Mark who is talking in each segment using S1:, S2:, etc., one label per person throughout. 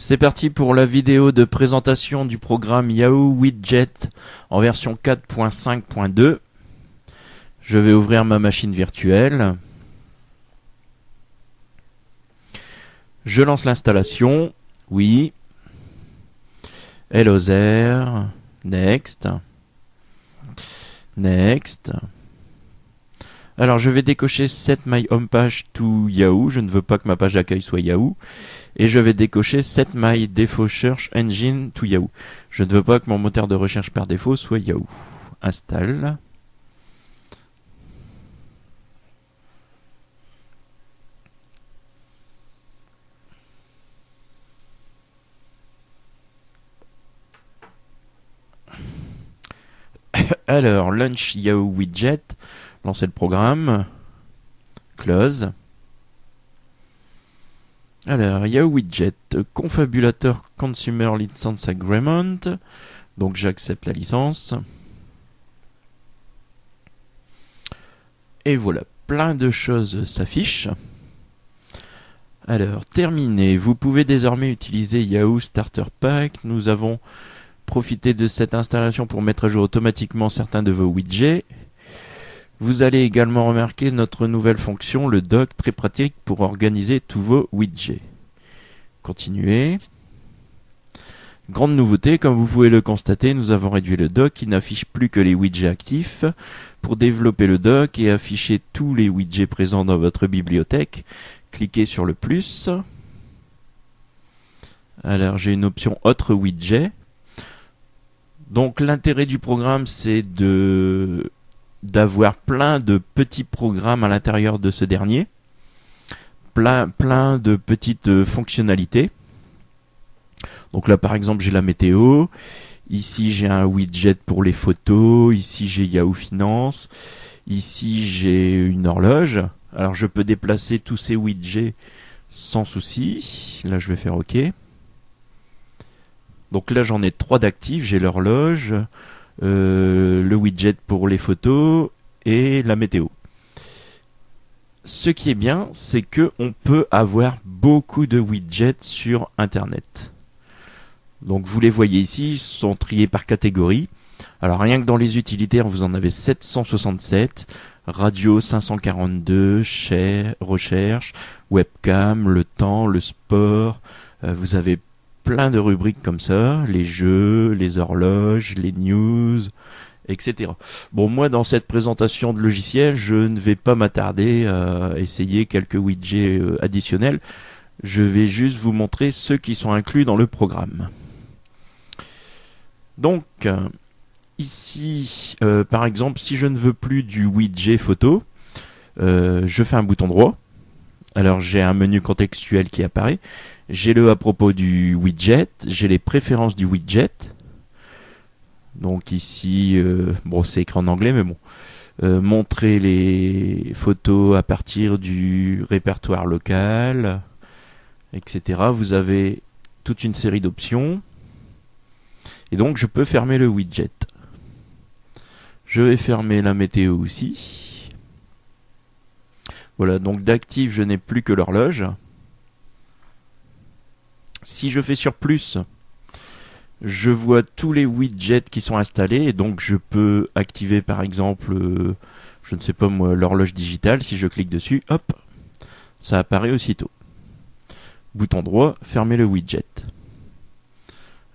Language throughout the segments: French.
S1: C'est parti pour la vidéo de présentation du programme Yahoo Widget en version 4.5.2. Je vais ouvrir ma machine virtuelle. Je lance l'installation. Oui. Hello there. Next. Next. Alors je vais décocher Set My Home Page to Yahoo. Je ne veux pas que ma page d'accueil soit Yahoo. Et je vais décocher Set My Default Search Engine to Yahoo. Je ne veux pas que mon moteur de recherche par défaut soit Yahoo. Installe. Alors, Launch Yahoo Widget. Lancer le programme. Close. Alors, Yahoo Widget, confabulateur Consumer License Agreement. Donc, j'accepte la licence. Et voilà, plein de choses s'affichent. Alors, terminé. Vous pouvez désormais utiliser Yahoo Starter Pack. Nous avons profité de cette installation pour mettre à jour automatiquement certains de vos widgets. Vous allez également remarquer notre nouvelle fonction, le dock, très pratique pour organiser tous vos widgets. Continuez. Grande nouveauté, comme vous pouvez le constater, nous avons réduit le dock qui n'affiche plus que les widgets actifs. Pour développer le dock et afficher tous les widgets présents dans votre bibliothèque, cliquez sur le plus. Alors j'ai une option autre widget. Donc l'intérêt du programme, c'est d'avoir plein de petits programmes à l'intérieur de ce dernier, plein de petites fonctionnalités. Donc là par exemple j'ai la météo, ici j'ai un widget pour les photos, ici j'ai Yahoo Finance, ici j'ai une horloge. Alors je peux déplacer tous ces widgets sans souci. Là je vais faire OK. Donc là j'en ai 3 d'actifs, j'ai l'horloge, le widget pour les photos et la météo. Ce qui est bien, c'est que on peut avoir beaucoup de widgets sur Internet. Donc vous les voyez ici, ils sont triés par catégorie. Alors rien que dans les utilitaires, vous en avez 767, radio 542, recherche, webcam, le temps, le sport. Vous avez plein de rubriques comme ça, les jeux, les horloges, les news, etc. Bon, moi, dans cette présentation de logiciel, je ne vais pas m'attarder à essayer quelques widgets additionnels. Je vais juste vous montrer ceux qui sont inclus dans le programme. Donc, ici, par exemple, si je ne veux plus du widget photo, je fais un bouton droit. Alors, j'ai un menu contextuel qui apparaît. J'ai le à propos du widget, j'ai les préférences du widget. Donc ici, bon c'est écrit en anglais mais bon. Montrer les photos à partir du répertoire local, etc. Vous avez toute une série d'options. Et donc je peux fermer le widget. Je vais fermer la météo aussi. Voilà, donc d'actif je n'ai plus que l'horloge. Si je fais sur plus, je vois tous les widgets qui sont installés et donc je peux activer par exemple, je ne sais pas moi, l'horloge digitale. Si je clique dessus, hop, ça apparaît aussitôt. Bouton droit, fermer le widget.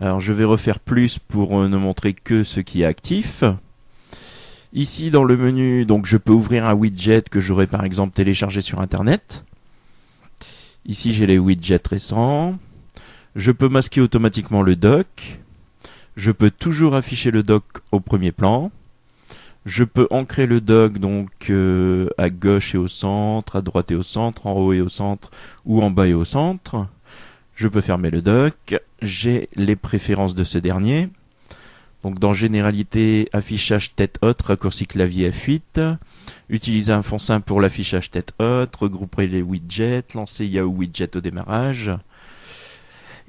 S1: Alors je vais refaire plus pour ne montrer que ce qui est actif. Ici dans le menu, donc je peux ouvrir un widget que j'aurais par exemple téléchargé sur internet. Ici j'ai les widgets récents. Je peux masquer automatiquement le dock. Je peux toujours afficher le dock au premier plan. Je peux ancrer le dock donc à gauche et au centre, à droite et au centre, en haut et au centre, ou en bas et au centre. Je peux fermer le dock. J'ai les préférences de ce dernier. Donc dans Généralité, affichage tête haute, raccourci clavier F8. Utiliser un fond simple pour l'affichage tête haute. Regrouper les widgets. Lancer Yahoo Widget au démarrage.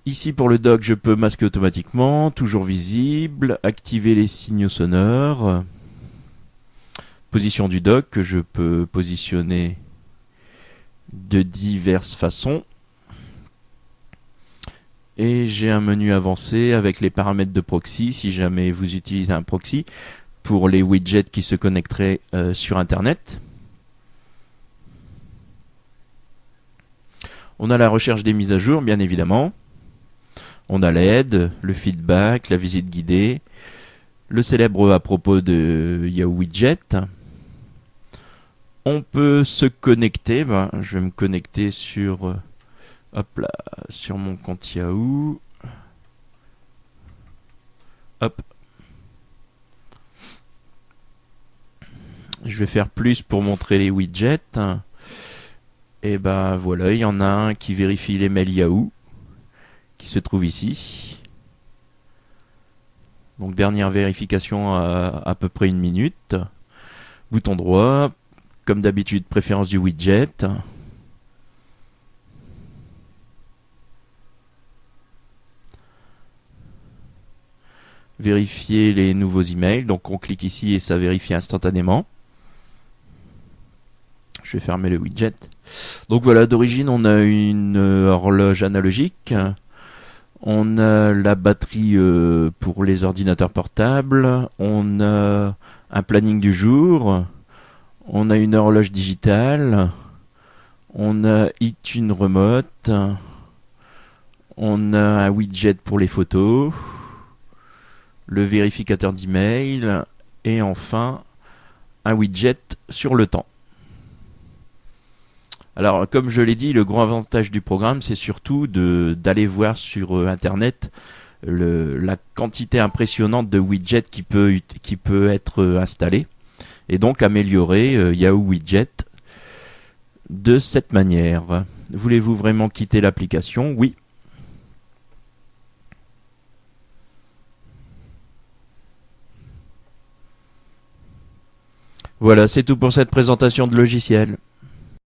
S1: Ici pour le dock, je peux masquer automatiquement, toujours visible, activer les signaux sonores, position du dock que je peux positionner de diverses façons. Et j'ai un menu avancé avec les paramètres de proxy, si jamais vous utilisez un proxy, pour les widgets qui se connecteraient sur Internet. On a la recherche des mises à jour, bien évidemment. On a l'aide, le feedback, la visite guidée, le célèbre à propos de Yahoo Widget. On peut se connecter. Je vais me connecter sur, hop là, sur mon compte Yahoo. Hop. Je vais faire plus pour montrer les widgets. Et voilà, il y en a un qui vérifie les mails Yahoo, qui se trouve ici. Donc dernière vérification à peu près 1 minute. Bouton droit, comme d'habitude, préférence du widget. Vérifier les nouveaux emails. Donc on clique ici et ça vérifie instantanément. Je vais fermer le widget. Donc voilà, d'origine on a une horloge analogique. On a la batterie pour les ordinateurs portables. On a un planning du jour. On a une horloge digitale. On a iTunes Remote. On a un widget pour les photos. Le vérificateur d'email. Et enfin, un widget sur le temps. Alors, comme je l'ai dit, le grand avantage du programme, c'est surtout d'aller voir sur Internet la quantité impressionnante de widgets qui peut être installée, et donc améliorer Yahoo Widget de cette manière. Voulez-vous vraiment quitter l'application? Oui. Voilà, c'est tout pour cette présentation de logiciel.